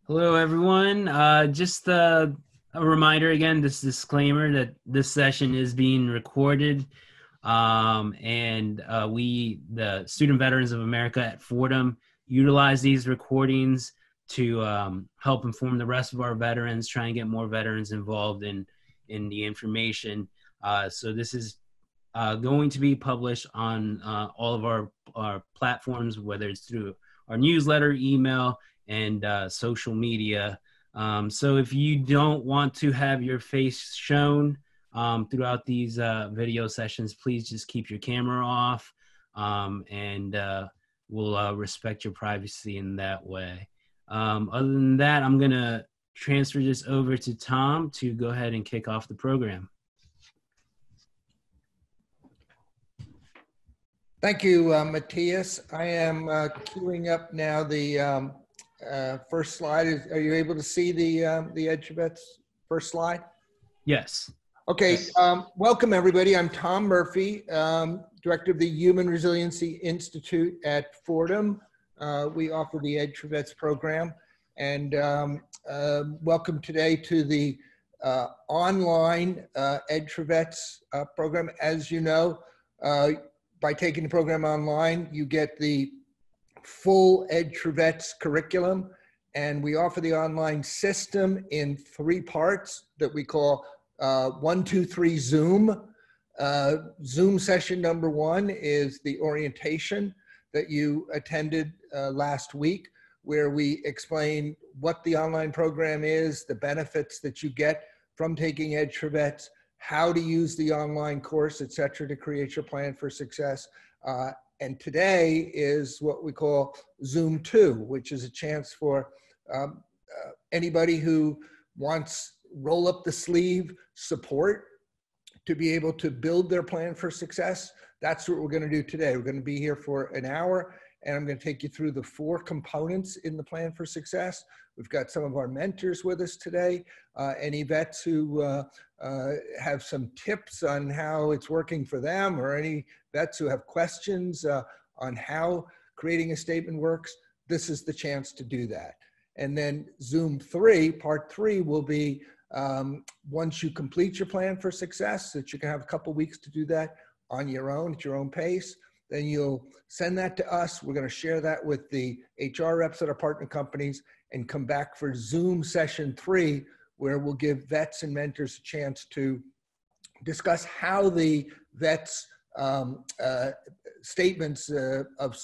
Hello, everyone. Just a reminder again, this disclaimer that this session is being recorded. We, the Student Veterans of America at Fordham, utilize these recordings to help inform the rest of our veterans, try and get more veterans involved in the information. So this is going to be published on all of our platforms, whether it's through our newsletter, email, and social media. So if you don't want to have your face shown throughout these video sessions, please just keep your camera off, and we'll respect your privacy in that way. Other than that, I'm going to transfer this over to Tom to go ahead and kick off the program. Thank you, Matthias. I am queuing up now the first slide. Are you able to see the Edge4Vets first slide? Yes. Okay, welcome everybody. I'm Tom Murphy, Director of the Human Resiliency Institute at Fordham. We offer the Edge4Vets program, and welcome today to the online Edge4Vets program. As you know, by taking the program online, you get the full Edge4Vets curriculum, and we offer the online system in 3 parts that we call 1, 2, 3 Zoom. Zoom session number 1 is the orientation that you attended last week, where we explain what the online program is, the benefits that you get from taking Edge4Vets, how to use the online course, et cetera, to create your plan for success. And today is what we call Zoom 2, which is a chance for anybody who wants roll up the sleeve support to be able to build their plan for success. That's what we're going to do today. We're going to be here for an hour, and I'm going to take you through the 4 components in the plan for success. We've got some of our mentors with us today, any vets who have some tips on how it's working for them, or any vets who have questions on how creating a statement works. This is the chance to do that. And then Zoom 3, part 3 will be once you complete your plan for success, that you can have a couple weeks to do that on your own, at your own pace. Then you'll send that to us. We're going to share that with the HR reps at our partner companies and come back for Zoom session 3, where we'll give vets and mentors a chance to discuss how the vets statements of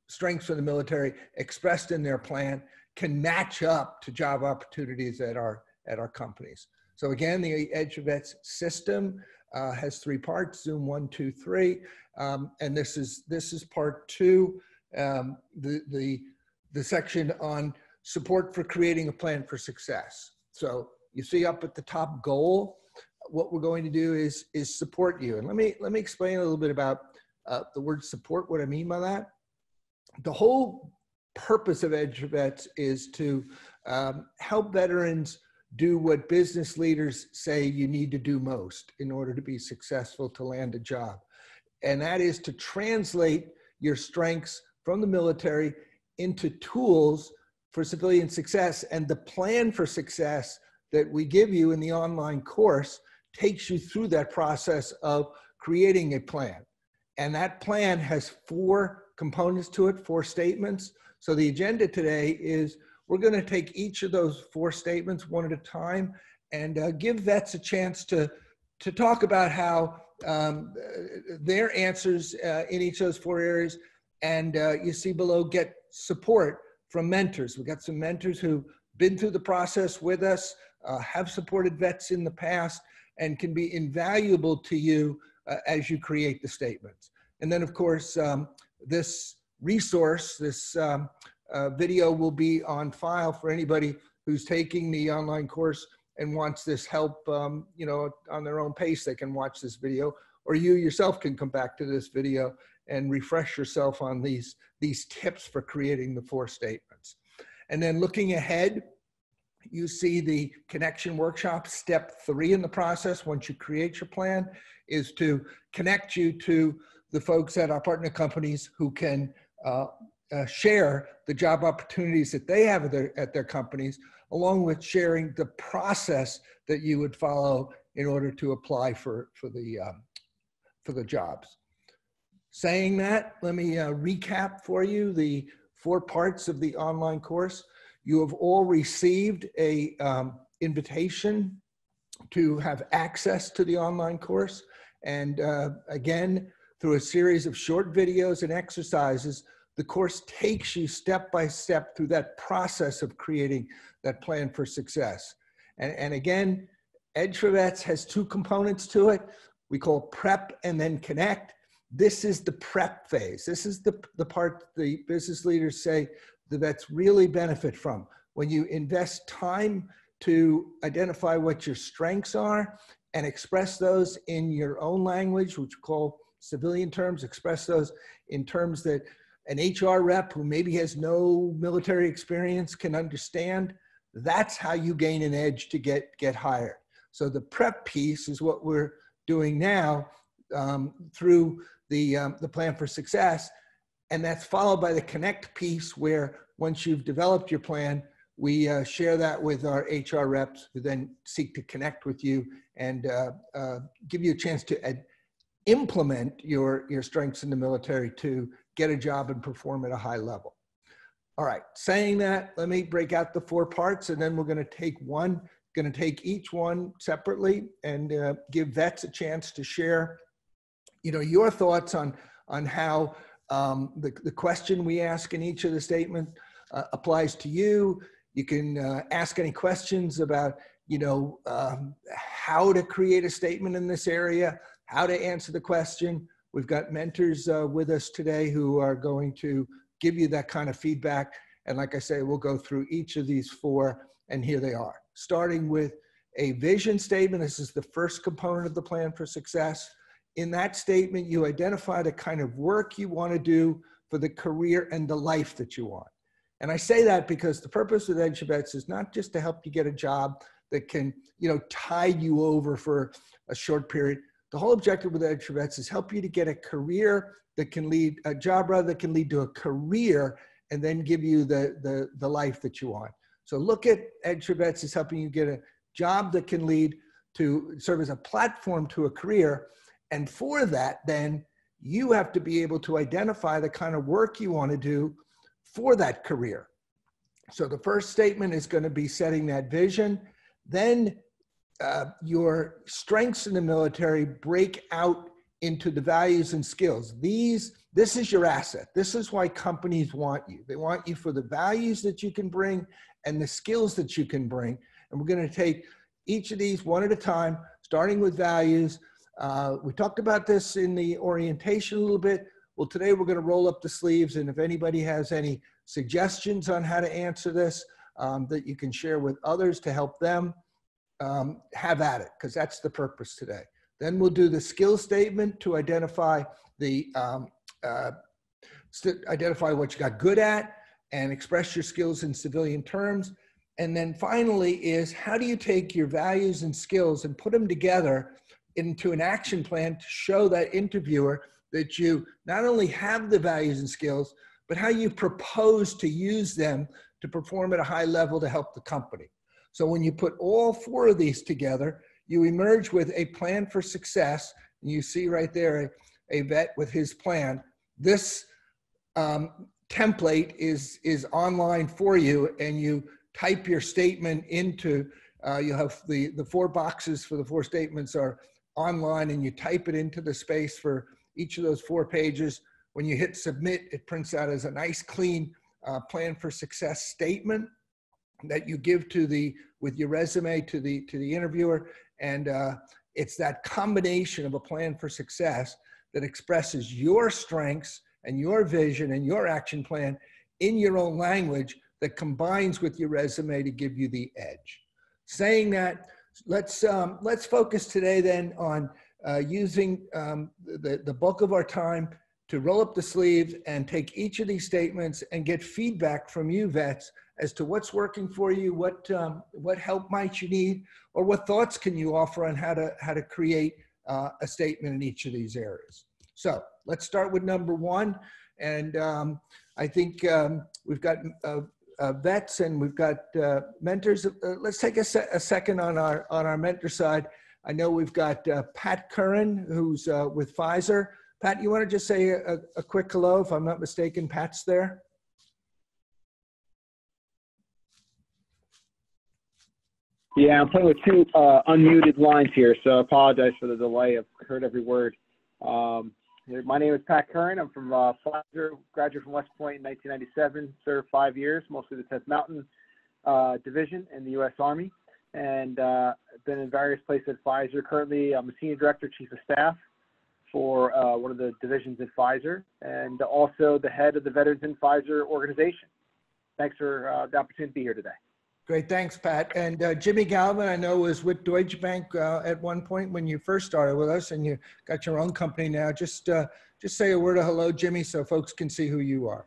strengths for the military expressed in their plan can match up to job opportunities at our companies. So again, the Edge4Vets system has 3 parts: Zoom 1, 2, 3, and this is part 2, the section on support for creating a plan for success. So you see up at the top, goal. What we're going to do is support you. And let me explain a little bit about the word support, what I mean by that. The whole purpose of Edge4Vets is to help veterans do what business leaders say you need to do most in order to be successful to land a job. And that is to translate your strengths from the military into tools for civilian success. And the plan for success that we give you in the online course takes you through that process of creating a plan. And that plan has 4 components to it, 4 statements. So the agenda today is we're going to take each of those 4 statements one at a time and give vets a chance to talk about how their answers in each of those 4 areas. And you see below, get support from mentors. We've got some mentors who've been through the process with us, have supported vets in the past, and can be invaluable to you as you create the statements. And then, of course, this resource, this video will be on file for anybody who's taking the online course and wants this help, you know, on their own pace. They can watch this video, or you yourself can come back to this video and refresh yourself on these tips for creating the 4 statements. And then looking ahead, you see the connection workshop. Step 3 in the process, once you create your plan, is to connect you to the folks at our partner companies who can share the job opportunities that they have at their companies, along with sharing the process that you would follow in order to apply for the jobs. Saying that, let me recap for you the 4 parts of the online course. You have all received a invitation to have access to the online course. And again, through a series of short videos and exercises, the course takes you step by step through that process of creating that plan for success. And again, Edge4Vets has 2 components to it. We call prep and then connect. This is the prep phase. This is the part the business leaders say the vets really benefit from. When you invest time to identify what your strengths are and express those in your own language, which we call civilian terms, express those in terms that an HR rep who maybe has no military experience can understand, that's how you gain an edge to get hired. So the prep piece is what we're doing now through the plan for success. And that's followed by the connect piece, where once you've developed your plan, we share that with our HR reps, who then seek to connect with you and give you a chance to implement your strengths in the military to get a job and perform at a high level. All right, saying that, let me break out the 4 parts, and then we're going to take each one separately and give vets a chance to share, your thoughts on how the question we ask in each of the statements applies to you. You can ask any questions about, how to create a statement in this area, how to answer the question. We've got mentors with us today who are going to give you that kind of feedback. And like I say, we'll go through each of these 4, and here they are. Starting with a vision statement. This is the first component of the plan for success. In that statement, you identify the kind of work you want to do for the career and the life that you want. And I say that because the purpose of Edge4Vets is not just to help you get a job that can, tide you over for a short period. The whole objective with Edge4Vets is help you to get a career that can lead, a job rather that can lead to a career and then give you the life that you want. So look at Edge4Vets as helping you get a job that can lead to serve as a platform to a career. And for that, then you have to be able to identify the kind of work you want to do for that career. So the first statement is going to be setting that vision. Then your strengths in the military break out into the values and skills. This is your asset. This is why companies want you. They want you for the values that you can bring and the skills that you can bring. And we're going to take each of these one at a time, starting with values. We talked about this in the orientation a little bit. Well, today we're going to roll up the sleeves, and if anybody has any suggestions on how to answer this that you can share with others to help them, have at it, because that's the purpose today. Then we'll do the skill statement to identify identify what you got good at and express your skills in civilian terms. And then finally is, how do you take your values and skills and put them together into an action plan to show that interviewer that you not only have the values and skills, but how you propose to use them to perform at a high level to help the company. So when you put all 4 of these together, you emerge with a plan for success. And you see right there a vet with his plan. This template is online for you, and you type your statement into, you have the 4 boxes for the 4 statements are online, and you type it into the space for each of those 4 pages. When you hit submit, it prints out as a nice, clean plan for success statement that you give to with your resume to the interviewer. And it's that combination of a plan for success that expresses your strengths and your vision and your action plan in your own language that combines with your resume to give you the edge. Saying that, let's focus today then on using the bulk of our time to roll up the sleeves and take each of these statements and get feedback from you vets as to what's working for you, what help might you need, or what thoughts can you offer on how to create a statement in each of these areas. So let's start with number 1. And I think we've got vets and we've got mentors. Let's take a second on our mentor side. I know we've got Pat Curran, who's with Pfizer. Pat, you want to just say a quick hello? If I'm not mistaken, Pat's there. Yeah, I'm playing with two unmuted lines here, so I apologize for the delay. I've heard every word. My name is Pat Curran. I'm from Pfizer, graduated from West Point in 1997, served 5 years, mostly the 10th Mountain Division in the U.S. Army, and been in various places at Pfizer. Currently, I'm a Senior Director, Chief of Staff for one of the divisions at Pfizer, and also the head of the Veterans in Pfizer organization. Thanks for the opportunity to be here today. Great, thanks, Pat. And Jimmy Galvin, I know, was with Deutsche Bank at one point when you first started with us, and you got your own company now. Just say a word of hello, Jimmy, so folks can see who you are.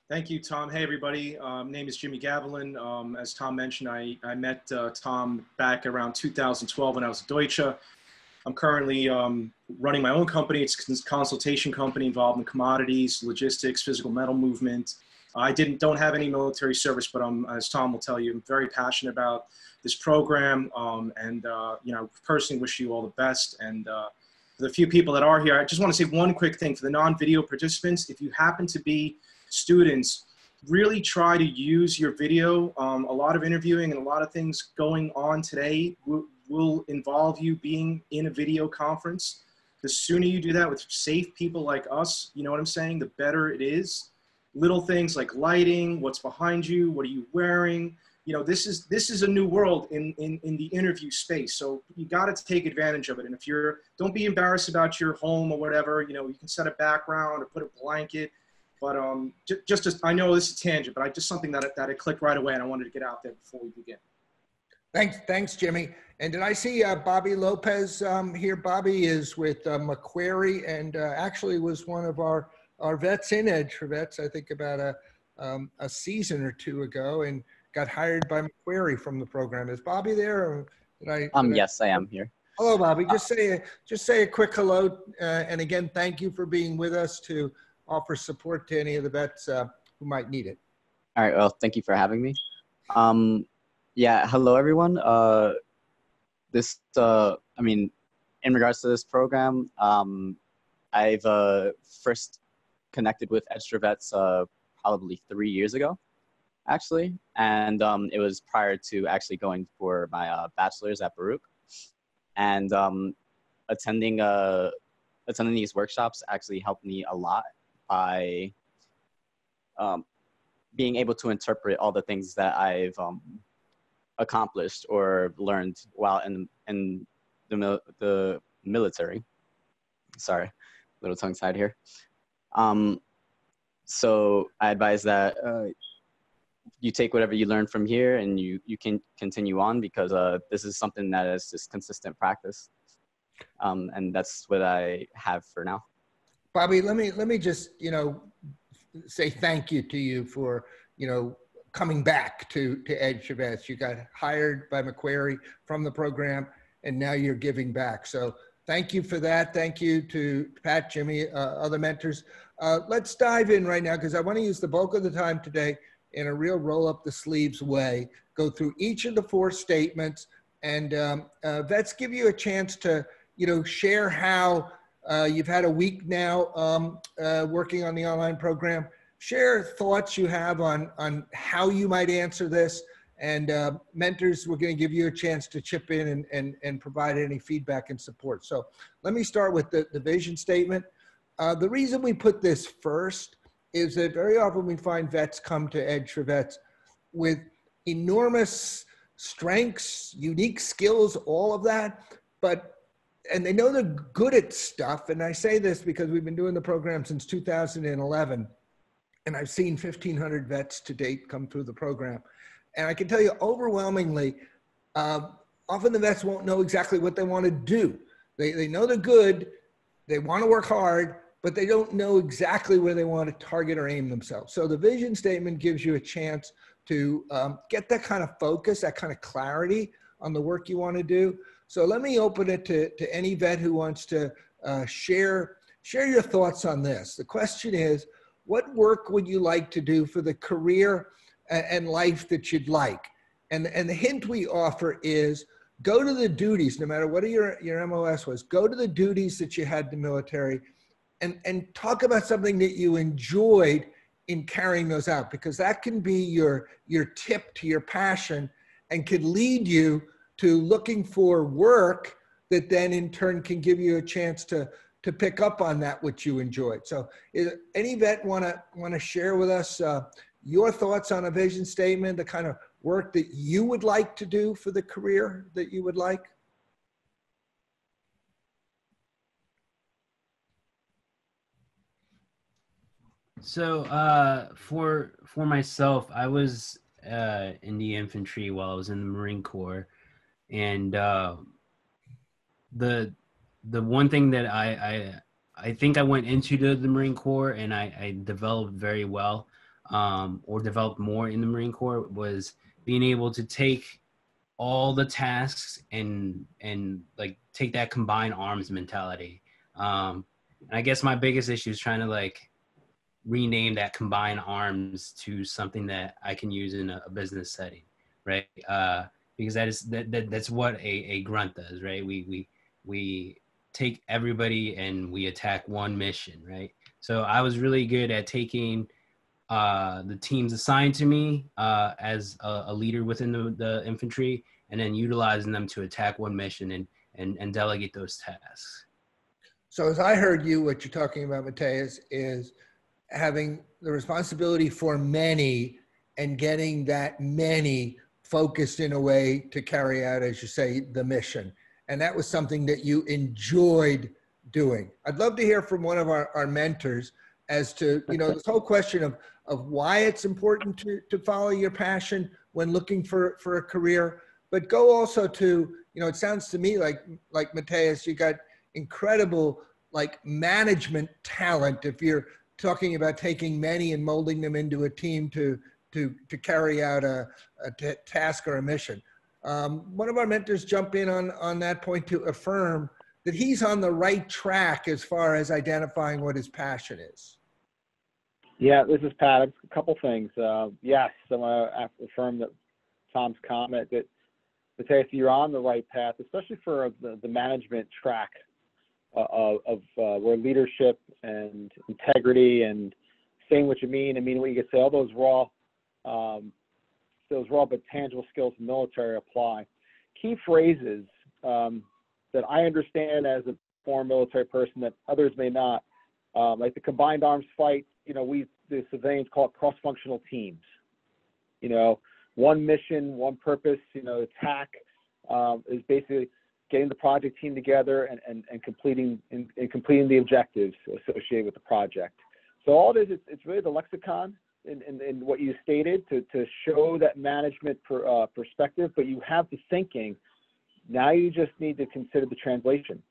Thank you, Tom. Hey, everybody. My name is Jimmy Gavelin. As Tom mentioned, I met Tom back around 2012 when I was at Deutsche. I'm currently running my own company. It's a consultation company involved in commodities, logistics, physical metal movement. I don't have any military service, but as Tom will tell you, I'm very passionate about this program, and you know, personally wish you all the best. And for the few people that are here, I just want to say one quick thing for the non-video participants. If you happen to be students, really try to use your video. A lot of interviewing and a lot of things going on today will involve you being in a video conference. The sooner you do that with safe people like us, you know what I'm saying, the better it is. Little things like lighting, what's behind you, what are you wearing? You know, this is a new world in the interview space. So you got to take advantage of it. And if don't be embarrassed about your home or whatever, you know, you can set a background or put a blanket. But I know this is a tangent, but just something that it clicked right away, and I wanted to get out there before we begin. Thanks, Jimmy. And did I see Bobby Lopez here? Bobby is with Macquarie, and actually was one of our vets in Edge4Vets, I think about a season or two ago, and got hired by Macquarie from the program. Is Bobby there? Or yes, I am here. Hello, Bobby. Just say a quick hello, and again, thank you for being with us to offer support to any of the vets who might need it. All right. Well, thank you for having me. Yeah. Hello, everyone. I mean, in regards to this program, I've first connected with Edge4Vets probably 3 years ago, actually. And it was prior to actually going for my bachelor's at Baruch. And attending these workshops actually helped me a lot by being able to interpret all the things that I've accomplished or learned while in the military. Sorry, little tongue tied here. So I advise that you take whatever you learn from here and you can continue on, because this is something that is just consistent practice. And that's what I have for now. Bobby, let me just, say thank you to you for, coming back to Edge4Vets. You got hired by Macquarie from the program, and now you're giving back. So thank you for that. Thank you to Pat, Jimmy, other mentors. Let's dive in right now, because I want to use the bulk of the time today in a real roll up the sleeves way, go through each of the 4 statements, and vets, give you a chance to, share how you've had a week now working on the online program. Share thoughts you have on how you might answer this, and mentors, we're going to give you a chance to chip in and provide any feedback and support. So let me start with the vision statement. The reason we put this first is that very often we find vets come to Edge4Vets with enormous strengths, unique skills, all of that, and they know they're good at stuff. And I say this because we've been doing the program since 2011, and I've seen 1,500 vets to date come through the program. And I can tell you overwhelmingly, often the vets won't know exactly what they want to do. They know they're good, they want to work hard, but they don't know exactly where they want to target or aim themselves. So the vision statement gives you a chance to get that kind of focus, that kind of clarity on the work you want to do. So let me open it to any vet who wants to share your thoughts on this. The question is, what work would you like to do for the career and life that you'd like? And the hint we offer is go to the duties, no matter what your MOS was, go to the duties that you had in the military and talk about something that you enjoyed in carrying those out, because that can be your tip to your passion and can lead you to looking for work that then in turn can give you a chance to pick up on that which you enjoyed. So any vet want to share with us your thoughts on a vision statement, the kind of work that you would like to do for the career that you would like? So for myself, I was in the infantry while I was in the Marine Corps, and the one thing that I think I went into the Marine Corps and I developed very well, or developed more in the Marine Corps, was being able to take all the tasks and like take that combined arms mentality. And I guess my biggest issue is trying to like rename that combined arms to something that I can use in a business setting, right? Because that's what a grunt does, right? We take everybody and we attack one mission, right? So I was really good at taking the teams assigned to me as a leader within the infantry, and then utilizing them to attack one mission and delegate those tasks. So as I heard you, what you're talking about, Mateus, is having the responsibility for many and getting that many focused in a way to carry out, as you say, the mission. And that was something that you enjoyed doing. I'd love to hear from one of our mentors as to, you know, this whole question of why it's important to follow your passion when looking for a career, but go also to, you know, it sounds to me like Mateus, you got incredible like management talent if you're talking about taking many and molding them into a team to carry out a task or a mission. One of our mentors jump in on that point to affirm that he's on the right track as far as identifying what his passion is. Yeah, this is Pat. A couple things. Yes, I want to affirm that Tom's comment that Mateus, you're on the right path, especially for the management track of where leadership and integrity and saying what you mean and mean what you can say, all those raw but tangible skills in the military apply. Key phrases that I understand as a former military person that others may not, like the combined arms fight, you know, the civilians call it cross-functional teams. You know, one mission, one purpose, you know, attack is basically getting the project team together and completing the objectives associated with the project. So all it is, it's really the lexicon in what you stated to show that management perspective, but you have the thinking. Now you just need to consider the translation.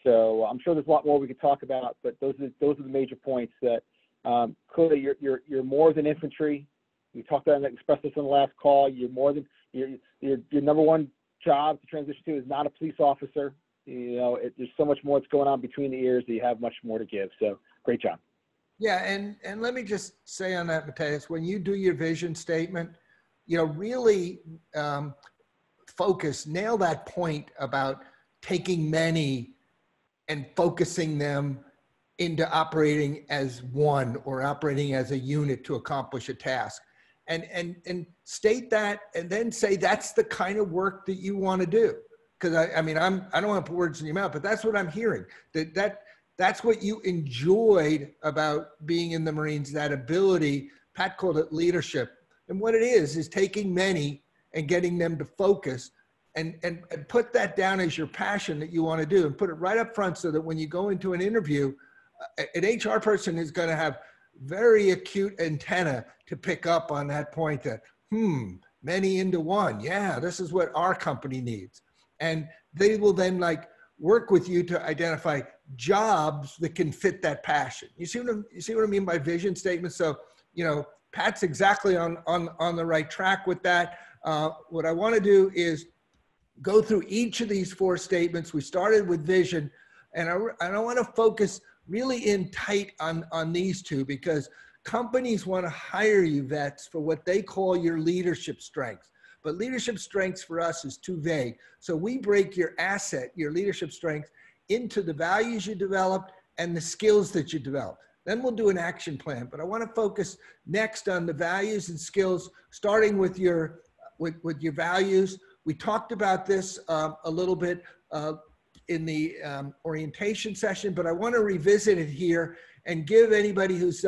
So I'm sure there's a lot more we could talk about, but those are the major points that clearly you're more than infantry. We talked about and expressed this on the last call. You're more than your number one job to transition to is not a police officer. You know, there's so much more that's going on between the ears that you have much more to give. So great job. Yeah, and let me just say on that, Mateus, when you do your vision statement, you know, really nail that point about taking many and focusing them into operating as one or operating as a unit to accomplish a task. And state that, and then say that's the kind of work that you want to do. Because I mean, I don't want to put words in your mouth, but that's what I'm hearing. That's what you enjoyed about being in the Marines, that ability. Pat called it leadership. And what it is taking many and getting them to focus and put that down as your passion that you want to do, and put it right up front so that when you go into an interview, an HR person is going to have very acute antenna to pick up on that point that, many into one. Yeah, this is what our company needs. And they will then like work with you to identify jobs that can fit that passion. You see what I mean by vision statement? So, you know, Pat's exactly on the right track with that. What I want to do is go through each of these 4 statements. We started with vision, and I want to focus really in tight on these two, because companies want to hire you, vets, for what they call your leadership strengths. But leadership strengths for us is too vague. So we break your asset, your leadership strengths, into the values you developed and the skills that you develop. Then we'll do an action plan. But I want to focus next on the values and skills, starting with your values. We talked about this a little bit in the orientation session, but I want to revisit it here and give anybody who's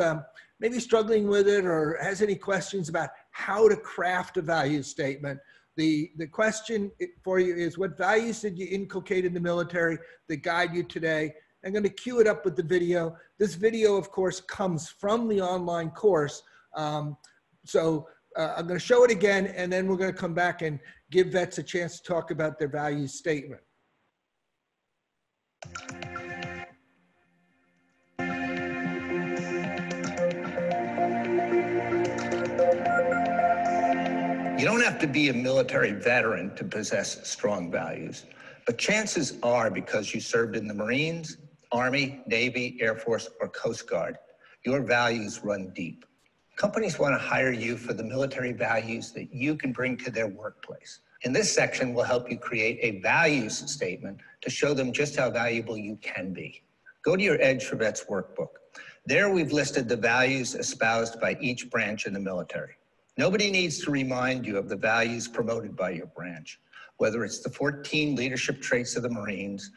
maybe struggling with it or has any questions about how to craft a value statement. The question for you is, what values did you inculcate in the military that guide you today? I'm going to cue it up with the video. This video, of course, comes from the online course. I'm going to show it again, and then we're going to come back and give vets a chance to talk about their value statement. You don't have to be a military veteran to possess strong values, but chances are, because you served in the Marines, Army, Navy, Air Force, or Coast Guard, your values run deep. Companies want to hire you for the military values that you can bring to their workplace. In this section, we'll help you create a values statement to show them just how valuable you can be. Go to your Edge4Vets workbook. There we've listed the values espoused by each branch in the military. Nobody needs to remind you of the values promoted by your branch, whether it's the 14 leadership traits of the Marines,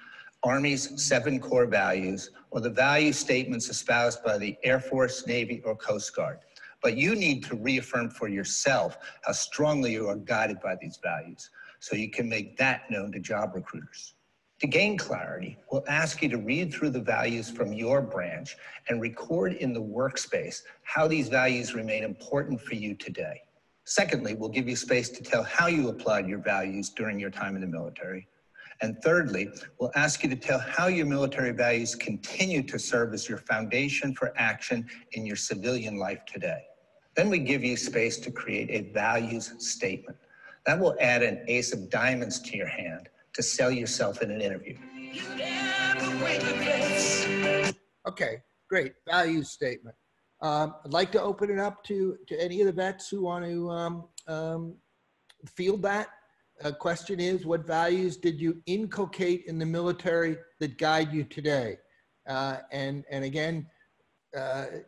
Army's 7 core values, or the value statements espoused by the Air Force, Navy, or Coast Guard. But you need to reaffirm for yourself how strongly you are guided by these values, so you can make that known to job recruiters. To gain clarity, we'll ask you to read through the values from your branch and record in the workspace how these values remain important for you today. Secondly, we'll give you space to tell how you applied your values during your time in the military. And thirdly, we'll ask you to tell how your military values continue to serve as your foundation for action in your civilian life today. Then we give you space to create a values statement. That will add an ace of diamonds to your hand to sell yourself in an interview. Okay, great. Values statement. I'd like to open it up to any of the vets who want to field that. Question is, what values did you inculcate in the military that guide you today? And again,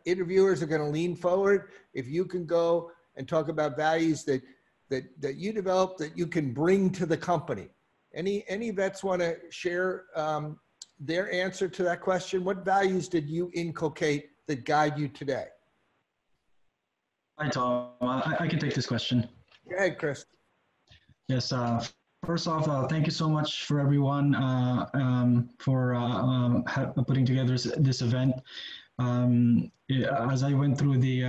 interviewers are going to lean forward. If you can go and talk about values that you developed that you can bring to the company. Any vets want to share their answer to that question? What values did you inculcate that guide you today? Hi, Tom. I can take this question. Go ahead, Chris. Yes. First off, thank you so much for everyone for putting together this event. As I went through the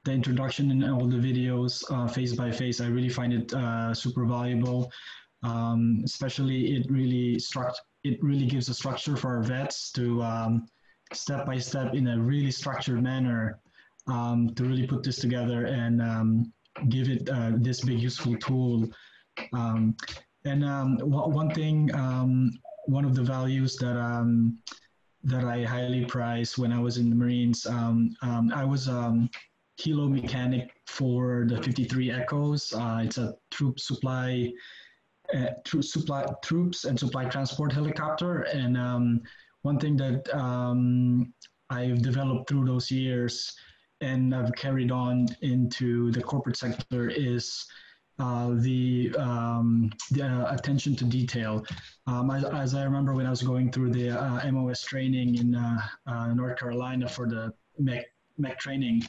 introduction and all the videos phase by phase, I really find it super valuable. Especially, it really gives a structure for our vets to step by step in a really structured manner to really put this together and give it this big useful tool. One thing, one of the values that I highly prize when I was in the Marines, I was helo mechanic for the 53 Echoes. It's a troops and supply transport helicopter. And one thing that I've developed through those years and I've carried on into the corporate sector is the attention to detail. As I remember when I was going through the MOS training in North Carolina for the mech training,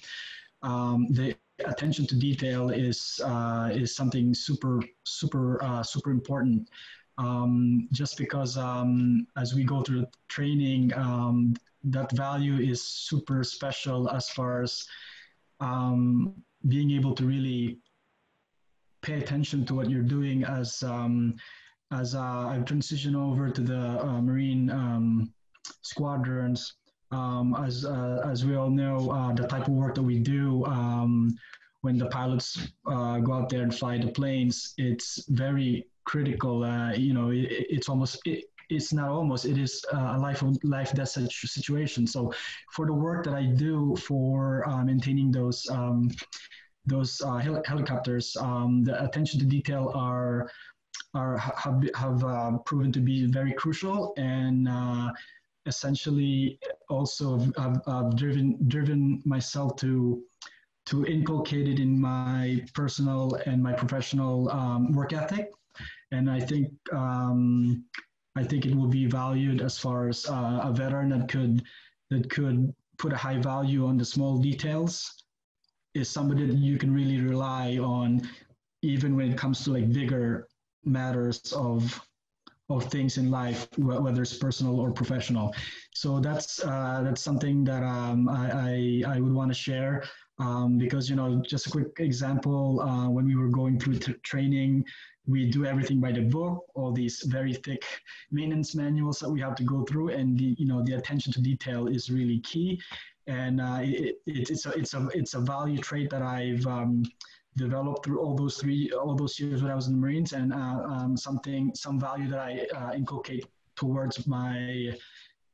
the attention to detail is something super important. Just because as we go through training, that value is super special as far as being able to really pay attention to what you're doing. As I've transitioned over to the Marine squadrons, as we all know, the type of work that we do when the pilots go out there and fly the planes, it's very critical. It's almost it's not almost, it is a life death situation. So for the work that I do for maintaining those helicopters, the attention to detail have proven to be very crucial, and essentially also I've driven myself to inculcate it in my personal and my professional work ethic. And I think it will be valued as far as a veteran that could put a high value on the small details is somebody that you can really rely on, even when it comes to like bigger matters of things in life, whether it's personal or professional. So that's something that I would want to share, because, you know, just a quick example, when we were going through training, we do everything by the book, all these very thick maintenance manuals that we have to go through, and the attention to detail is really key. And it's a value trait that I've developed through all those years when I was in the Marines, and some value that I inculcate towards my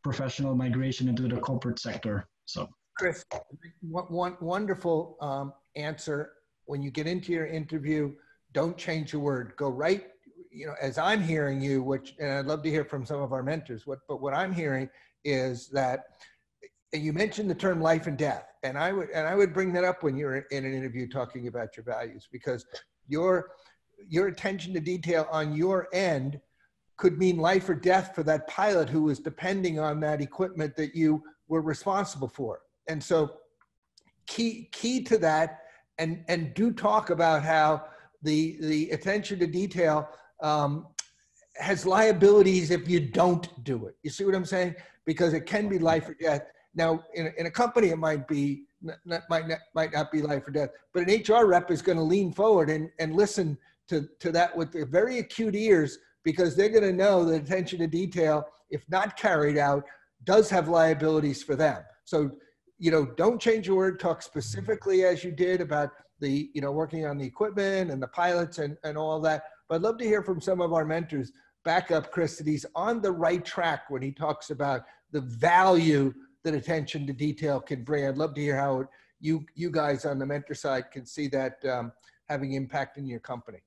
professional migration into the corporate sector. So, Chris, one wonderful answer. When you get into your interview, don't change a word. Go right. You know, as I'm hearing you, and I'd love to hear from some of our mentors. But what I'm hearing is that you mentioned the term life and death, and I would bring that up when you're in an interview talking about your values, because your attention to detail on your end could mean life or death for that pilot who was depending on that equipment that you were responsible for. And so key to that, and do talk about how the attention to detail has liabilities if you don't do it. You see what I'm saying? Because it can be life or death. Now, in a company, it might not be life or death, but an HR rep is going to lean forward and listen to that with their very acute ears, because they're going to know that attention to detail, if not carried out, does have liabilities for them. So, you know, don't change your word. Talk specifically, as you did, about the, you know, working on the equipment and the pilots and all that. But I'd love to hear from some of our mentors back up Chris that he's on the right track when he talks about the value that attention to detail can bring. I'd love to hear how you guys on the mentor side can see that having impact in your company.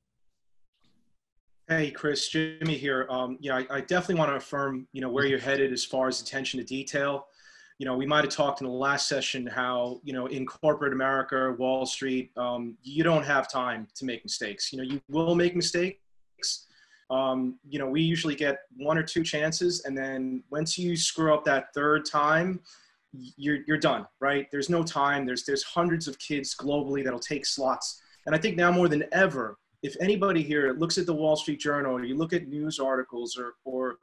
Hey, Chris, Jimmy here. Yeah, I definitely want to affirm, you know, where you're headed as far as attention to detail. You know, we might have talked in the last session how, you know, in corporate America, Wall Street, you don't have time to make mistakes. You know, you will make mistakes. You know, we usually get 1 or 2 chances, and then once you screw up that third time, you're done, right? There's no time. There's hundreds of kids globally that'll take slots. And I think now more than ever, if anybody here looks at the Wall Street Journal, or you look at news articles or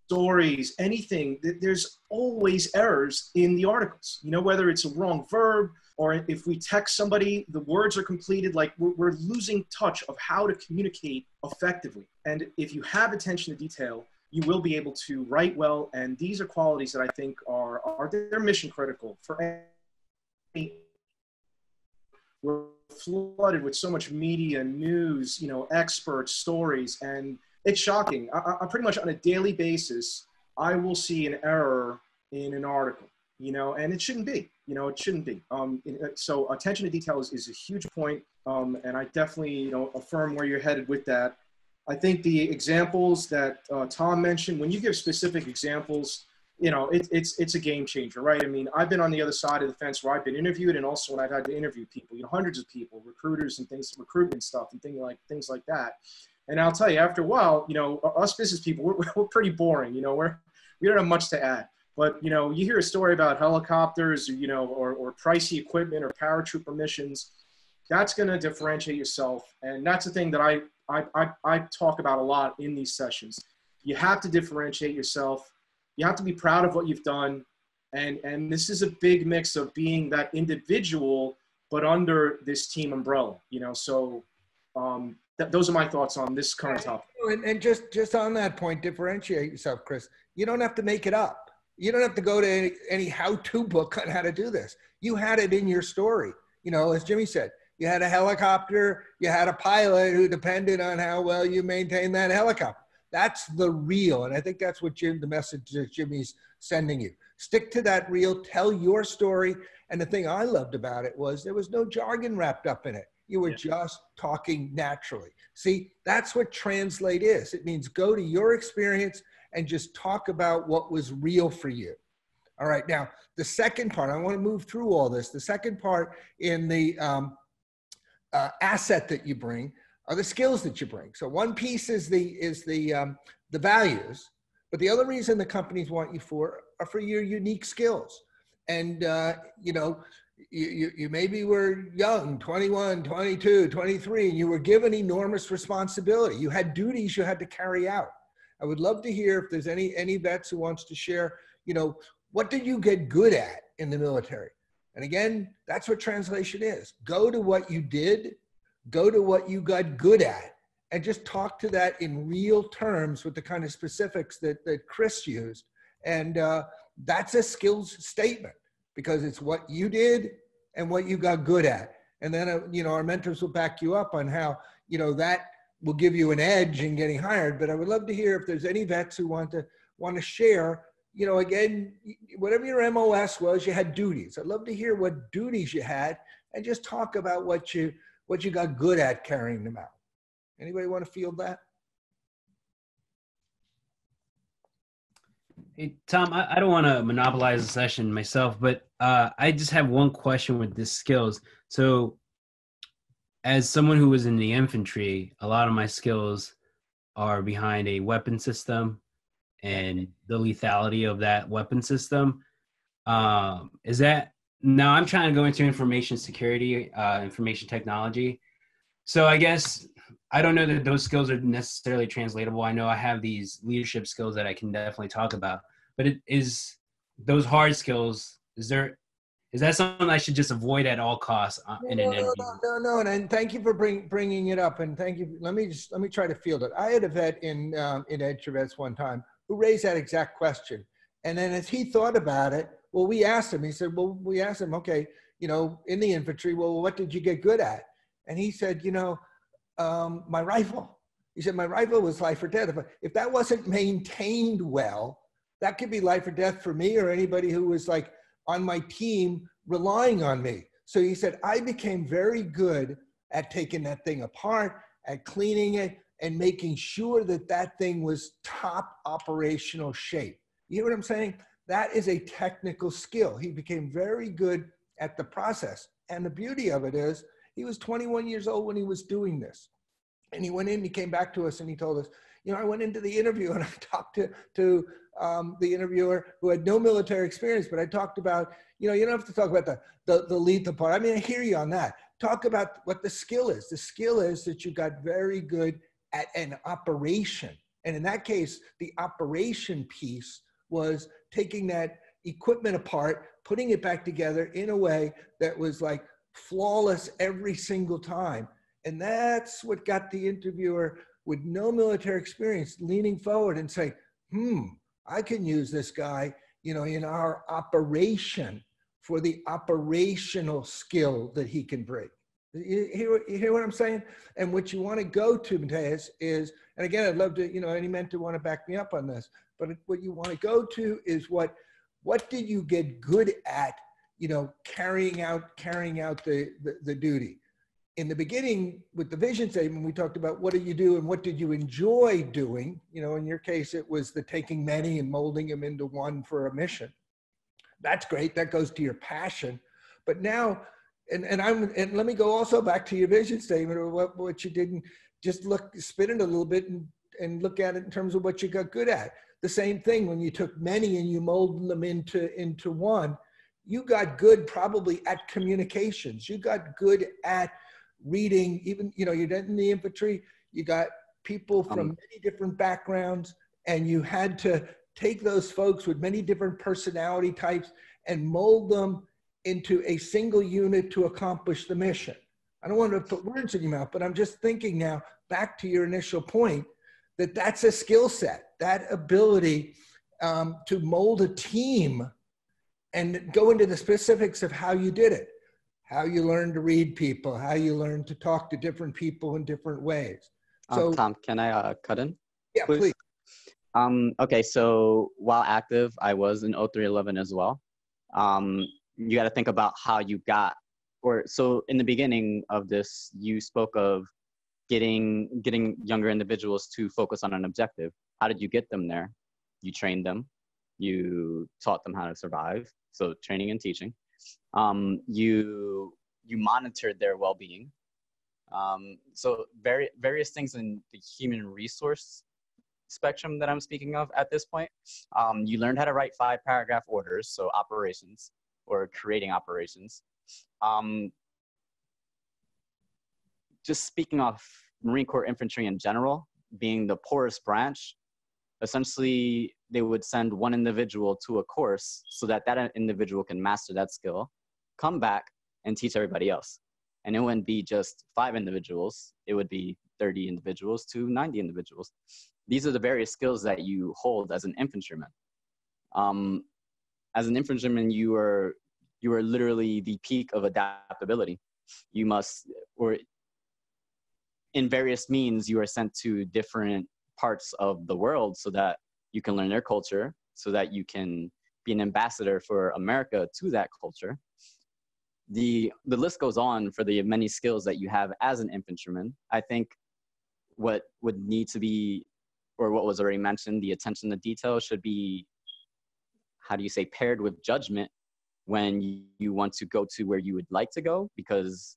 stories, anything, there's always errors in the articles. You know, whether it's a wrong verb, or if we text somebody, the words are completed, like we're losing touch of how to communicate effectively. And if you have attention to detail, you will be able to write well. And these are qualities that I think they're mission critical for any. We're flooded with so much media, news, you know, experts, stories, and it's shocking. I pretty much on a daily basis, I will see an error in an article, you know, and it shouldn't be, you know, it shouldn't be. So attention to detail is a huge point. And I definitely, you know, affirm where you're headed with that. I think the examples that Tom mentioned, when you give specific examples, you know, it's a game changer, right? I mean, I've been on the other side of the fence where I've been interviewed, and also when I've had to interview people, you know, hundreds of people, recruiters and things, recruitment stuff and things like that. And I'll tell you, after a while, you know, us business people, we're pretty boring. You know, we don't have much to add. But, you know, you hear a story about helicopters, you know, or pricey equipment or paratrooper missions, that's going to differentiate yourself. And that's the thing that I talk about a lot in these sessions. You have to differentiate yourself. You have to be proud of what you've done. And this is a big mix of being that individual, but under this team umbrella, you know, so those are my thoughts on this current topic. And just on that point, differentiate yourself, Chris. You don't have to make it up. You don't have to go to any how-to book on how to do this. You had it in your story. You know, as Jimmy said, You had a helicopter, you had a pilot who depended on how well you maintain that helicopter. That's the real. And I think that's what the message that Jimmy's sending you. Stick to that real, tell your story. And the thing I loved about it was there was no jargon wrapped up in it. You were just talking naturally. See, that's what translate is. It means go to your experience and just talk about what was real for you. All right, now, the second part, I want to move through all this. The second part in the asset that you bring are the skills that you bring. So one piece is the values, but the other reason the companies want you are for your unique skills. And, you know, you maybe were young, 21, 22, 23, and you were given enormous responsibility. You had duties you had to carry out. I would love to hear if there's any vets who wants to share, you know, what did you get good at in the military? And again, that's what translation is. Go to what you did, go to what you got good at, and just talk to that in real terms with the kind of specifics that Chris used. And that's a skills statement, because it's what you did and what you got good at. And then, you know, our mentors will back you up on how, you know, that will give you an edge in getting hired. But I would love to hear if there's any vets who want to share, you know, again, whatever your MOS was, you had duties. I'd love to hear what duties you had and just talk about what you got good at carrying them out. Anybody want to field that? Hey, Tom, I don't want to monopolize the session myself, but I just have one question with this skills. So as someone who was in the infantry, a lot of my skills are behind a weapon system and the lethality of that weapon system. Is that, now I'm trying to go into information security, information technology. So I guess, I don't know that those skills are necessarily translatable. I know I have these leadership skills that I can definitely talk about, but it is those hard skills, is that something I should just avoid at all costs in an interview? No, and thank you for bringing it up, and thank you. Let me try to field it. I had a vet in Edge4Vets one time who raised that exact question, and then as he thought about it, well, we asked him. He said, well, we asked him, okay, you know, in the infantry, well, what did you get good at? And he said, you know, my rifle. He said, my rifle was life or death. If that wasn't maintained well, that could be life or death for me or anybody who was like on my team relying on me. So he said, I became very good at taking that thing apart, at cleaning it, and making sure that that thing was top operational shape. You hear what I'm saying? That is a technical skill. He became very good at the process. And the beauty of it is, he was 21 years old when he was doing this. And he went in, he came back to us and he told us, you know, I went into the interview and I talked to the interviewer who had no military experience, but I talked about, you know, you don't have to talk about the lethal part. I mean, I hear you on that. Talk about what the skill is. The skill is that you got very good at an operation. And in that case, the operation piece was taking that equipment apart, putting it back together in a way that was like flawless every single time. And that's what got the interviewer with no military experience leaning forward and say, I can use this guy, you know, in our operation for the operational skill that he can bring. You hear what I'm saying? And what you want to go to, Mateus, is, and again, I'd love to, you know, any mentor want to back me up on this, but what you want to go to is what did you get good at, you know, carrying out the duty. In the beginning with the vision statement, we talked about what did you do and what did you enjoy doing? You know, in your case, it was the taking many and molding them into one for a mission. That's great. That goes to your passion. But now, and let me go also back to your vision statement, or what you didn't just spin it a little bit and look at it in terms of what you got good at. The same thing when you took many and you molded them into one, you got good probably at communications. You got good at reading, even, you know, you're in the infantry, you got people from many different backgrounds, and you had to take those folks with many different personality types and mold them into a single unit to accomplish the mission. I don't want to put words in your mouth, but I'm just thinking now back to your initial point that that's a skill set, that ability to mold a team and go into the specifics of how you did it. how you learn to read people, how you learn to talk to different people in different ways. So, Tom, can I cut in? Yeah, please. Okay, so while active, I was in 0311 as well. You got to think about how you got, so in the beginning of this, you spoke of getting younger individuals to focus on an objective. How did you get them there? You trained them. You taught them how to survive. So training and teaching. You monitored their well-being. So various things in the human resource spectrum that I'm speaking of at this point. You learned how to write 5-paragraph orders, so operations or creating operations. Just speaking of Marine Corps infantry in general, being the poorest branch, essentially they would send one individual to a course so that that individual can master that skill, come back and teach everybody else. And it wouldn't be just 5 individuals, it would be 30 individuals to 90 individuals. These are the various skills that you hold as an infantryman. As an infantryman, you are literally the peak of adaptability. You must, or in various means, you are sent to different parts of the world so that you can learn their culture, so that you can be an ambassador for America to that culture. The list goes on for the many skills that you have as an infantryman. I think what would need to be, or what was already mentioned, the attention to detail should be, how do you say, paired with judgment when you want to go to where you would like to go, because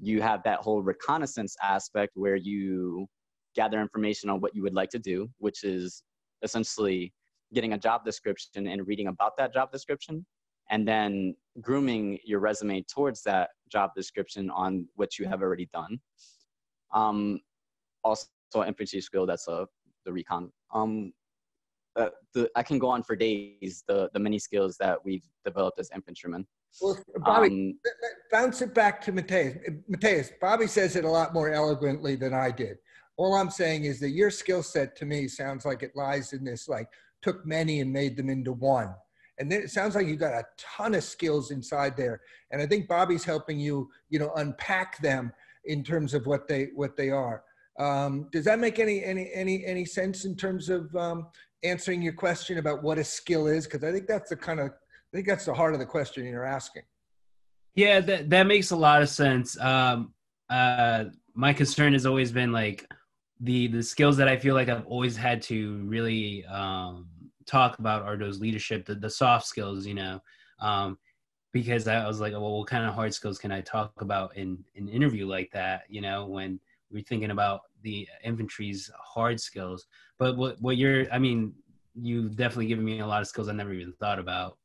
you have that whole reconnaissance aspect where you gather information on what you would like to do, which is essentially getting a job description and reading about that job description, and then grooming your resume towards that job description on what you have already done. Also infantry skill, that's the recon. I can go on for days, the many skills that we've developed as infantrymen. Well, Bobby, bounce it back to Mateus. Mateus, Bobby says it a lot more eloquently than I did. All I'm saying is that your skill set to me sounds like it lies in this, like, took many and made them into one. And then it sounds like you got a ton of skills inside there. And I think Bobby's helping you, unpack them in terms of what they are. Does that make any sense in terms of answering your question about what a skill is? Because I think that's the heart of the question you're asking. Yeah, that makes a lot of sense. My concern has always been like the skills that I feel like I've always had to really talk about are those leadership, the soft skills, because I was like, well, what kind of hard skills can I talk about in an interview like that, when we're thinking about the infantry's hard skills. But you've definitely given me a lot of skills I never even thought about,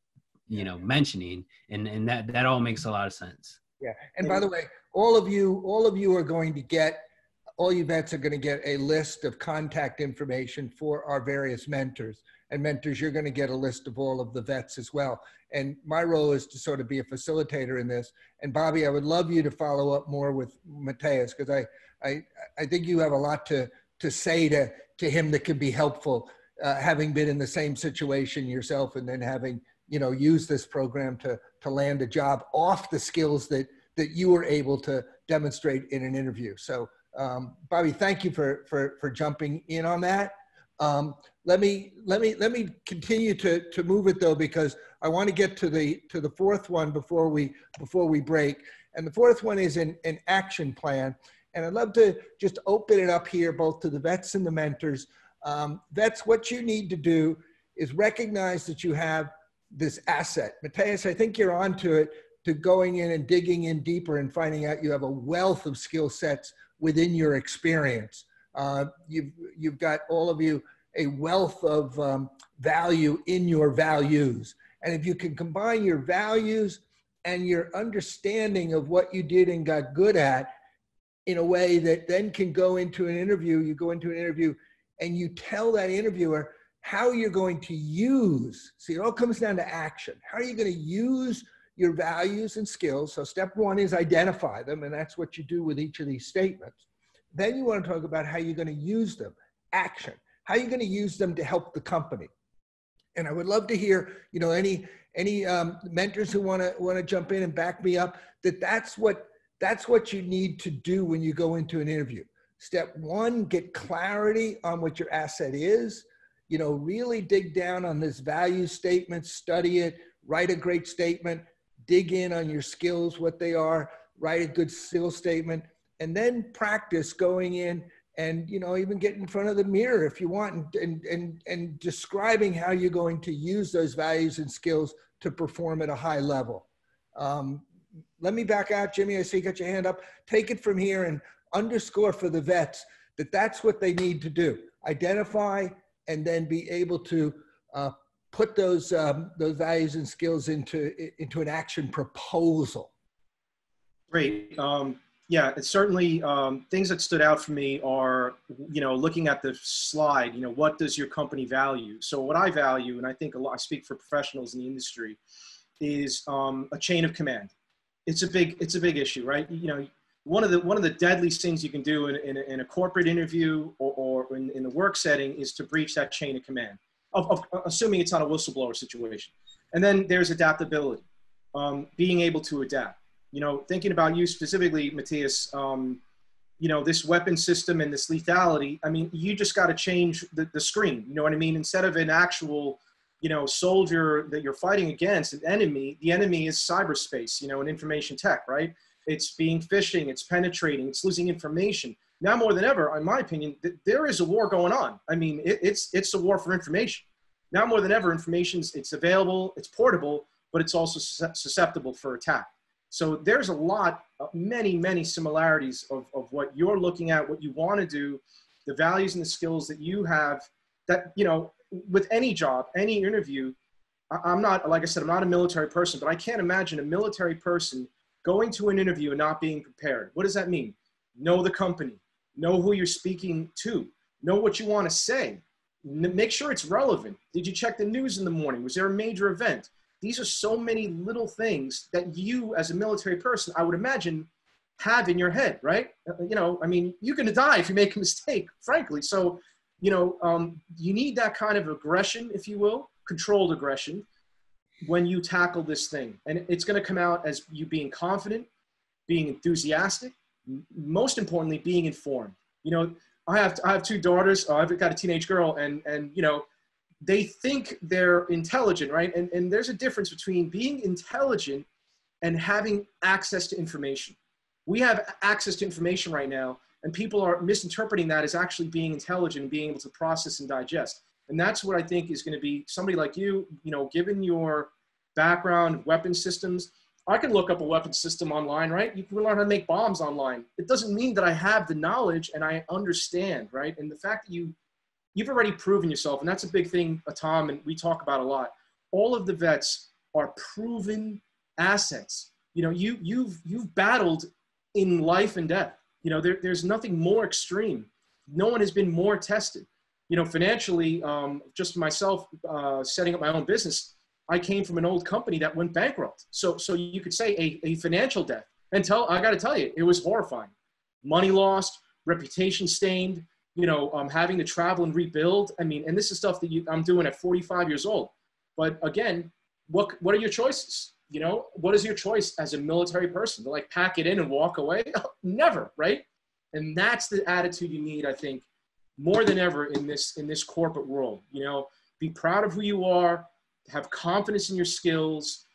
mentioning, and that all makes a lot of sense. Yeah. And by the way, all of you are going to get, all you vets are going to get a list of contact information for our various mentors. And mentors, you're going to get a list of all of the vets as well. And my role is to sort of be a facilitator in this. And Bobby, I would love you to follow up more with Mateus, because I think you have a lot to say to him that could be helpful, having been in the same situation yourself, and then having, used this program to land a job off the skills that you were able to demonstrate in an interview. So Bobby, thank you for jumping in on that. Let me continue to move it though, because I want to get to the fourth one before we break. And the fourth one is an action plan. And I'd love to just open it up here, both to the vets and the mentors. Vets, what you need to do is recognize that you have this asset. Mateus, I think you're onto it, to going in and digging in deeper and finding out you have a wealth of skill sets within your experience. You've got, all of you, a wealth of value in your values. And if you can combine your values and your understanding of what you did and got good at in a way that then can go into an interview, you go into an interview and you tell that interviewer how you're going to use, see, it all comes down to action. How are you going to use your values and skills? So step one is identify them, and that's what you do with each of these statements. Then you want to talk about how you're going to use them, action. How are you going to use them to help the company? And I would love to hear, you know, any mentors who want to jump in and back me up, that's what you need to do when you go into an interview. Step one, get clarity on what your asset is. You know, really dig down on this value statement, study it, write a great statement, dig in on your skills, what they are, write a good skill statement, and then practice going in and, you know, even get in front of the mirror if you want, and describing how you're going to use those values and skills to perform at a high level. Let me back out, Jimmy. I see you got your hand up. Take it from here and underscore for the vets that that's what they need to do. Identify and then be able to put those values and skills into an action proposal. Great. Yeah, it's certainly things that stood out for me are, you know, looking at the slide, you know, what does your company value? So what I value, and I think a lot, I speak for professionals in the industry, is a chain of command. It's a big issue, right? You know, one of the deadliest things you can do in a corporate interview or in the work setting is to breach that chain of command, assuming it's not a whistleblower situation. And then there's adaptability, being able to adapt. You know, thinking about you specifically, Matthias, you know, this weapon system and this lethality, I mean, you just got to change the screen. You know what I mean? Instead of an actual, you know, soldier that you're fighting against, an enemy, the enemy is cyberspace, you know, and information tech, right? It's being phishing, it's penetrating, it's losing information. Now more than ever, in my opinion, there is a war going on. I mean, it's a war for information. Now more than ever, it's available, it's portable, but it's also susceptible for attack. So there's a lot, many similarities of what you're looking at, what you want to do, the values and the skills that you have that, you know, with any job, any interview. I'm not, like I said, I'm not a military person, but I can't imagine a military person going to an interview and not being prepared. What does that mean? Know the company, know who you're speaking to, know what you want to say, make sure it's relevant. Did you check the news in the morning? Was there a major event? These are so many little things that you, as a military person, I would imagine, have in your head, right? You know, I mean, you're going to die if you make a mistake, frankly. So, you know, you need that kind of aggression, if you will, controlled aggression, when you tackle this thing. And it's going to come out as you being confident, being enthusiastic, most importantly, being informed. You know, I have two daughters. I've got a teenage girl, and you know, they think they're intelligent, right? And there's a difference between being intelligent and having access to information. We have access to information right now, and people are misinterpreting that as actually being intelligent and being able to process and digest. And that's what I think is going to be somebody like you, you know, given your background, weapon systems. I can look up a weapon system online, right? You can learn how to make bombs online. It doesn't mean that I have the knowledge and I understand, right? And the fact that you've already proven yourself, and that's a big thing, Tom, and we talk about a lot. All of the vets are proven assets. You know, you've battled in life and death. You know, there's nothing more extreme. No one has been more tested. You know, financially, just myself setting up my own business, I came from an old company that went bankrupt. So you could say a financial death. And I got to tell you, it was horrifying. Money lost, reputation stained. You know, having to travel and rebuild. I mean, and this is stuff that I'm doing at 45 years old. But again, what are your choices? You know, what is your choice as a military person? To like pack it in and walk away? Never, right? And that's the attitude you need, I think, more than ever in this corporate world. You know, be proud of who you are, have confidence in your skills.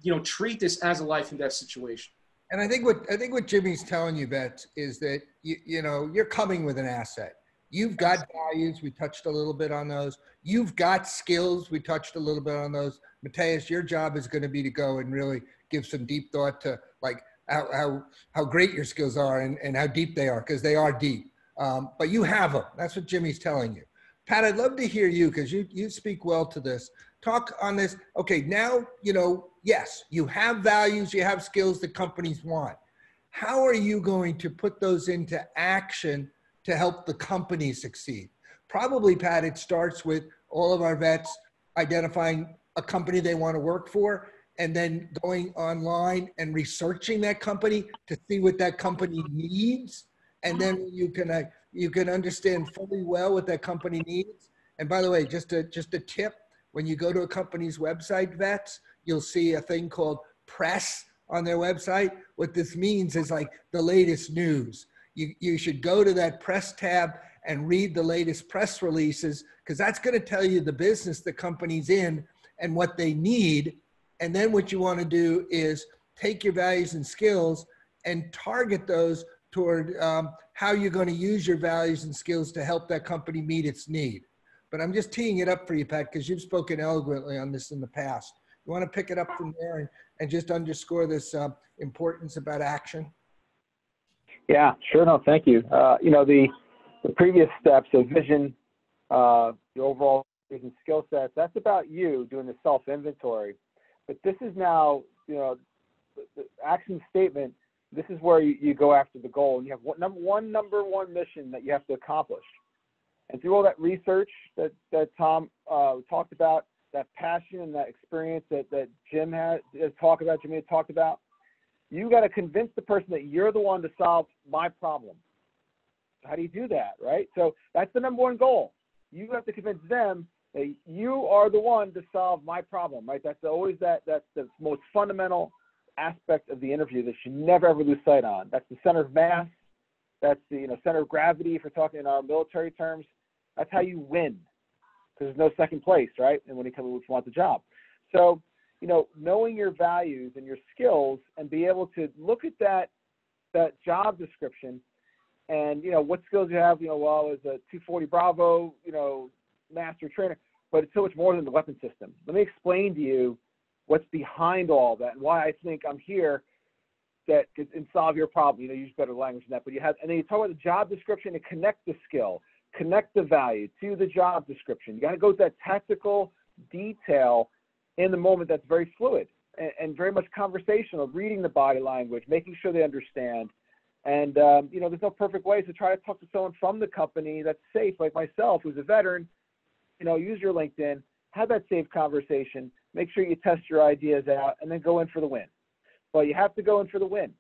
You know, treat this as a life and death situation. And I think what Jimmy's telling you, vets, is that you know, you're coming with an asset. You've got values. We touched a little bit on those. You've got skills. We touched a little bit on those. Matthias, your job is going to be to go and really give some deep thought to like how great your skills are and how deep they are, because they are deep. But you have them. That's what Jimmy's telling you. Pat, I'd love to hear you, because you speak well to this. Talk on this. Okay, now, you know, yes, you have values, you have skills that companies want. How are you going to put those into action to help the company succeed? Probably, Pat, it starts with all of our vets identifying a company they want to work for, and then going online and researching that company to see what that company needs. And then you can understand fully well what that company needs. And by the way, just a tip, When you go to a company's website, vets, you'll see a thing called press on their website. What this means is like the latest news. You should go to that press tab and read the latest press releases, because that's going to tell you the business the company's in and what they need. And then what you want to do is take your values and skills and target those toward how you're going to use your values and skills to help that company meet its need. But I'm just teeing it up for you, Pat, because you've spoken eloquently on this in the past. You want to pick it up from there and just underscore this importance about action? Yeah, sure. No, thank you. You know, the previous steps of vision, the overall vision skill sets, that's about you doing the self-inventory. But this is now, you know, the action statement, this is where you go after the goal. And you have number one mission that you have to accomplish. And through all that research that Tom talked about, that passion and that experience that Jimmy had talked about, you got to convince the person that you're the one to solve my problem. How do you do that, right? So that's the number one goal. You have to convince them that you are the one to solve my problem, right? That's always that's the most fundamental aspect of the interview that you never ever lose sight on. That's the center of mass. That's the center of gravity, if we're talking in our military terms. That's how you win, because there's no second place, right? And when you want the job. So, knowing your values and your skills and be able to look at that job description and, what skills you have, well, as a 240 Bravo, master trainer, but it's so much more than the weapon system. Let me explain to you what's behind all that and why I think I'm here that and solve your problem. Use better language than that, but and then you talk about the job description and connect the skill, connect the value to the job description. You got to go to that tactical detail in the moment that's very fluid and very much conversational, reading the body language, making sure they understand. And, there's no perfect way to try to talk to someone from the company that's safe, like myself, who's a veteran. Use your LinkedIn, have that safe conversation, make sure you test your ideas out, and then go in for the win. But you have to go in for the win.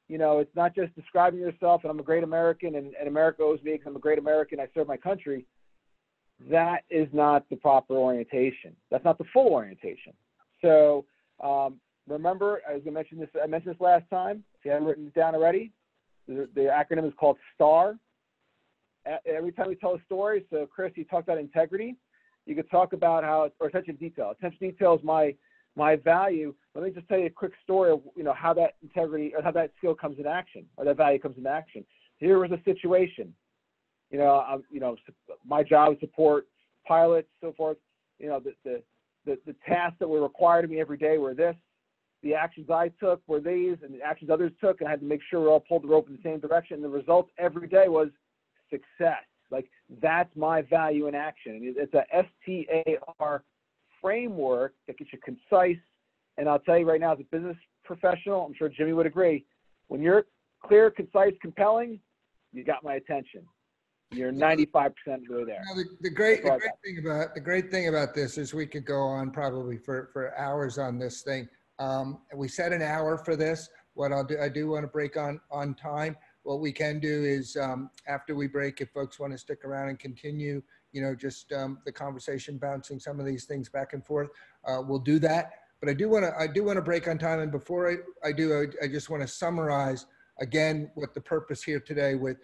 It's not just describing yourself and I'm a great American and America owes me because I'm a great American, I serve my country. That is not the proper orientation. That's not the full orientation. So remember, I mentioned this last time. If you haven't written it down already, the acronym is called STAR. Every time we tell a story, so Chris, you talked about integrity. You could talk about or attention to detail. Attention to detail is my value. Let me just tell you a quick story of how that integrity or how that skill comes in action or that value comes in action. Here was a situation. My job is support pilots, so forth. The tasks that were required of me every day were this. The actions I took were these, and the actions others took, and I had to make sure we all pulled the rope in the same direction. And the result every day was success. Like, that's my value in action. And it's a STAR framework that gets you concise. And I'll tell you right now, as a business professional, I'm sure Jimmy would agree, when you're clear, concise, compelling, you got my attention. You're 95% really there. The great thing about this is we could go on probably for hours on this thing. We set an hour for this. What I do want to break on time. What we can do is after we break, if folks want to stick around and continue, just the conversation, bouncing some of these things back and forth, we'll do that. But I do want to break on time. And before I do, I just want to summarize again what the purpose here today with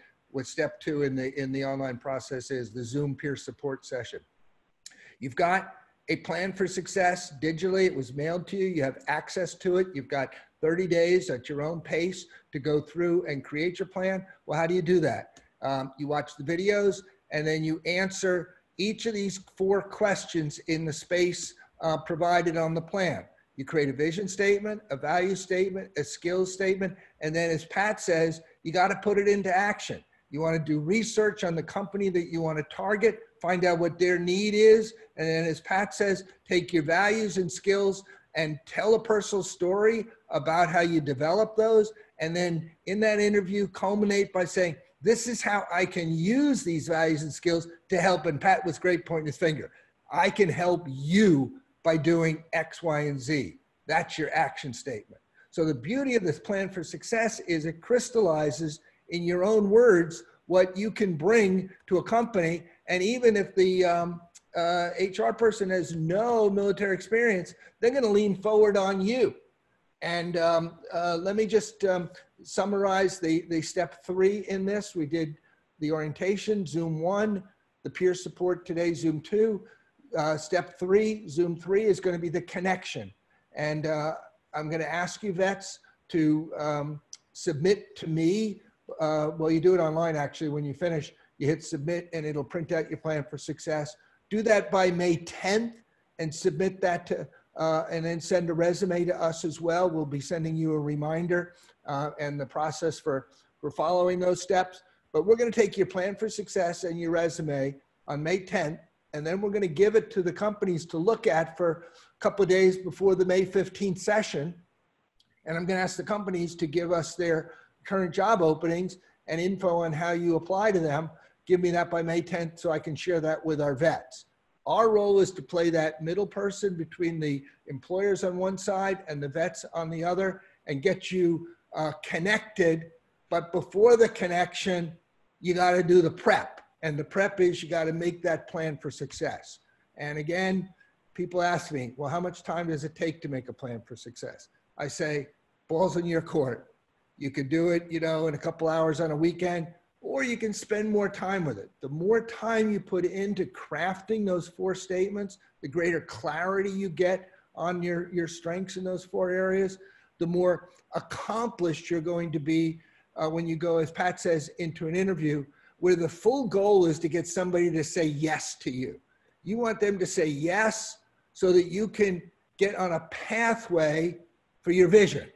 step 2 in the online process is, the Zoom peer support session. You've got a plan for success digitally. It was mailed to you. You have access to it. You've got 30 days at your own pace to go through and create your plan. Well, how do you do that? You watch the videos and then you answer each of these 4 questions in the space provided on the plan. You create a vision statement, a value statement, a skills statement, and then as Pat says, you got to put it into action. You want to do research on the company that you want to target, find out what their need is, and then as Pat says, take your values and skills and tell a personal story about how you develop those, and then in that interview culminate by saying, this is how I can use these values and skills to help, and Pat was great pointing his finger, I can help you by doing X, Y, and Z. That's your action statement. So the beauty of this plan for success is it crystallizes in your own words what you can bring to a company. And even if the HR person has no military experience, they're going to lean forward on you. And let me just summarize the step 3 in this. We did the orientation, Zoom 1, the peer support today, Zoom 2. Step 3, Zoom 3 is going to be the connection. And I'm going to ask you vets to submit to me. Well, you do it online, actually. When you finish, you hit submit and it'll print out your plan for success. Do that by May 10th and submit that to, and then send a resume to us as well. We'll be sending you a reminder and the process for following those steps. But we're going to take your plan for success and your resume on May 10th, and then we're going to give it to the companies to look at for a couple of days before the May 15th session. And I'm going to ask the companies to give us their current job openings and info on how you apply to them. Give me that by May 10th so I can share that with our vets. Our role is to play that middle person between the employers on one side and the vets on the other and get you connected. But before the connection, you got to do the prep. And the prep is you got to make that plan for success. And again, people ask me, well, how much time does it take to make a plan for success? I say, ball's in your court. You could do it, you know, in a couple hours on a weekend, or you can spend more time with it. The more time you put into crafting those 4 statements, the greater clarity you get on your strengths in those 4 areas, the more accomplished you're going to be when you go, as Pat says, into an interview where the full goal is to get somebody to say yes to you. You want them to say yes so that you can get on a pathway for your vision.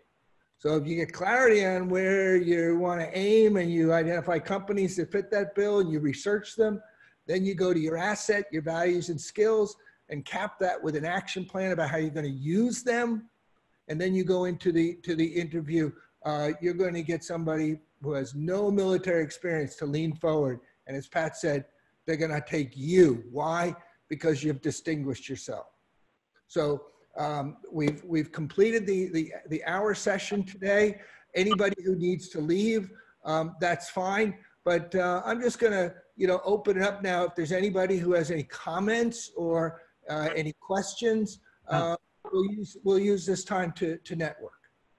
So if you get clarity on where you want to aim and you identify companies that fit that bill and you research them, then you go to your asset, your values and skills, and cap that with an action plan about how you're going to use them. And then you go into the interview. You're going to get somebody who has no military experience to lean forward. And as Pat said, they're going to take you. Why? Because you've distinguished yourself. So we've completed the hour session today. Anybody who needs to leave, that's fine. But I'm just going to, you know, open it up now. If there's anybody who has any comments or any questions, we'll use this time to network.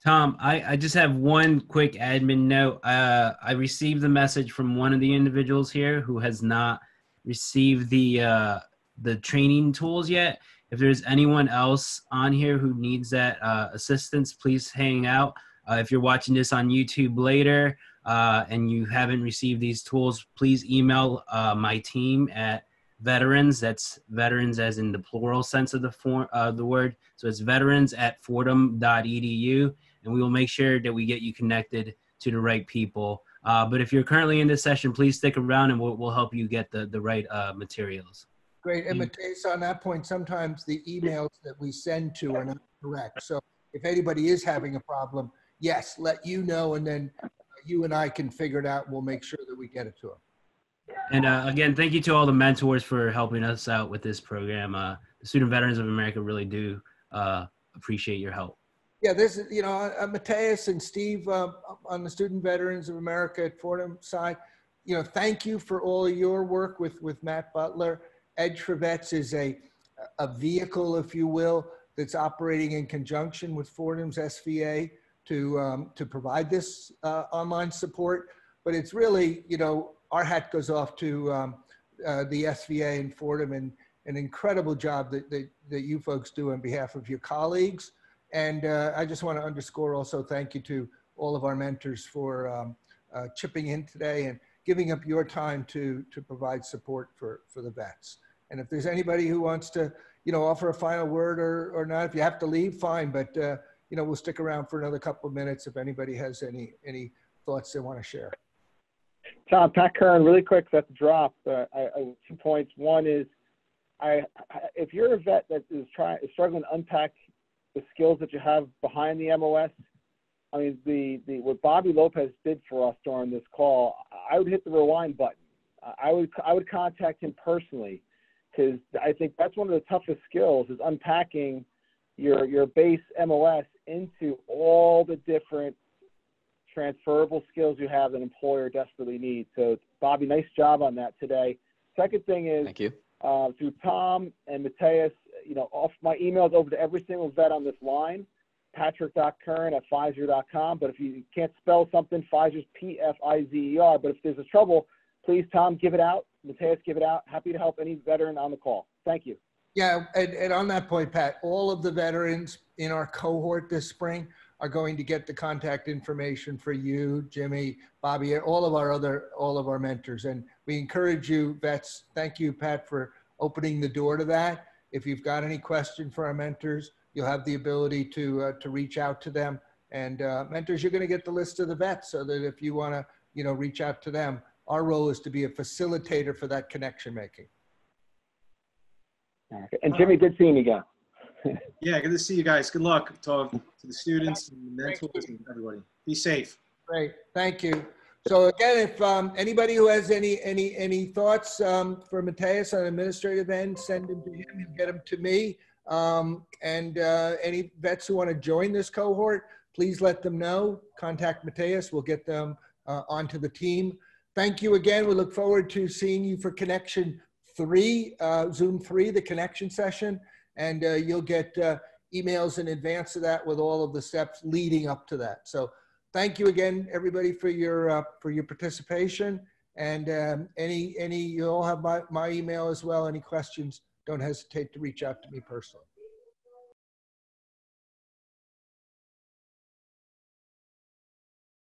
Tom, I just have one quick admin note. I received the message from one of the individuals here who has not received the training tools yet. If there's anyone else on here who needs that assistance, please hang out. If you're watching this on YouTube later and you haven't received these tools, please email my team at veterans. That's veterans as in the plural sense of the word. So it's veterans@fordham.edu, and we will make sure that we get you connected to the right people. But if you're currently in this session, please stick around and we'll help you get the right materials. Great. And Mateus, on that point, sometimes the emails that we send to are not correct. So if anybody is having a problem, yes, let you know, and then you and I can figure it out. We'll make sure that we get it to them. And again, thank you to all the mentors for helping us out with this program. The Student Veterans of America really do appreciate your help. Yeah, this is, you know, Mateus and Steve on the Student Veterans of America at Fordham side, you know, thank you for all of your work with Matt Butler. Edge4Vets is a vehicle, if you will, that's operating in conjunction with Fordham's SVA to provide this online support. But it's really, you know, our hat goes off to the SVA and Fordham and an incredible job that you folks do on behalf of your colleagues. And I just want to underscore also thank you to all of our mentors for chipping in today and giving up your time to provide support for the vets. And if there's anybody who wants to, you know, offer a final word or not, if you have to leave, fine. But, you know, we'll stick around for another couple of minutes if anybody has any thoughts they want to share. Tom, Pat Kern, really quick, that's a drop. 2 points. One is, if you're a vet that is struggling to unpack the skills that you have behind the MOS, I mean, what Bobby Lopez did for us during this call, I would hit the rewind button. I would contact him personally, because I think that's one of the toughest skills is unpacking your base MOS into all the different transferable skills you have that an employer desperately needs. So, Bobby, nice job on that today. Second thing is, thank you. through Tom and Mateus, you know, off my emails over to every single vet on this line, patrick.kern@Pfizer.com. But if you can't spell something, Pfizer's Pfizer. But if there's a trouble, please, Tom, give it out. Mateus, give it out. Happy to help any veteran on the call. Thank you. Yeah, and on that point, Pat, all of the veterans in our cohort this spring are going to get the contact information for you, Jimmy, Bobby, all of our mentors. And we encourage you, vets. Thank you, Pat, for opening the door to that. If you've got any question for our mentors, you'll have the ability to reach out to them. And mentors, you're going to get the list of the vets so that if you want to, you know, reach out to them, our role is to be a facilitator for that connection making. And Jimmy, good seeing you again. Yeah, good to see you guys. Good luck to the students and the mentors and everybody. Be safe. Great, thank you. So again, if anybody who has any thoughts for Mateus on administrative end, send them to him. He'll get them to me. Any vets who want to join this cohort, please let them know. Contact Mateus. We'll get them onto the team. Thank you again. We look forward to seeing you for Connection 3, Zoom 3, the connection session. And you'll get emails in advance of that with all of the steps leading up to that. So thank you again, everybody, for your participation. And you all have my email as well. Any questions, don't hesitate to reach out to me personally.